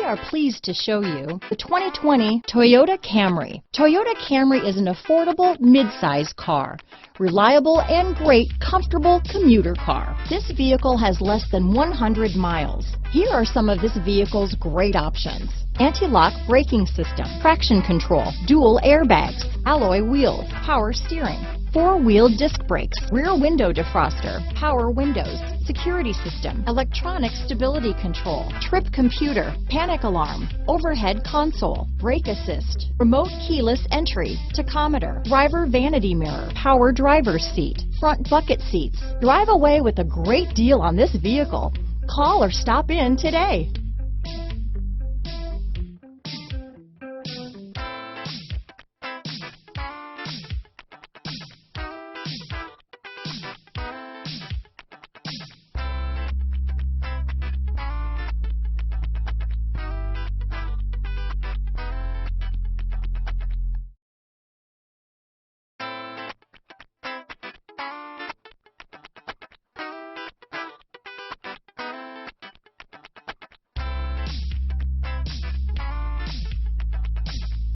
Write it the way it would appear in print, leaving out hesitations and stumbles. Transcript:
are pleased to show you the 2020 Toyota Camry. Toyota Camry is an affordable mid-size car, reliable and great comfortable commuter car. This vehicle has less than 100 miles. Here are some of this vehicle's great options: anti-lock braking system, traction control, dual airbags, alloy wheels, power steering, four-wheel disc brakes, rear window defroster, power windows, security system, electronic stability control, trip computer, panic alarm, overhead console, brake assist, remote keyless entry, tachometer, driver vanity mirror, power driver's seat, front bucket seats. Drive away with a great deal on this vehicle. Call or stop in today.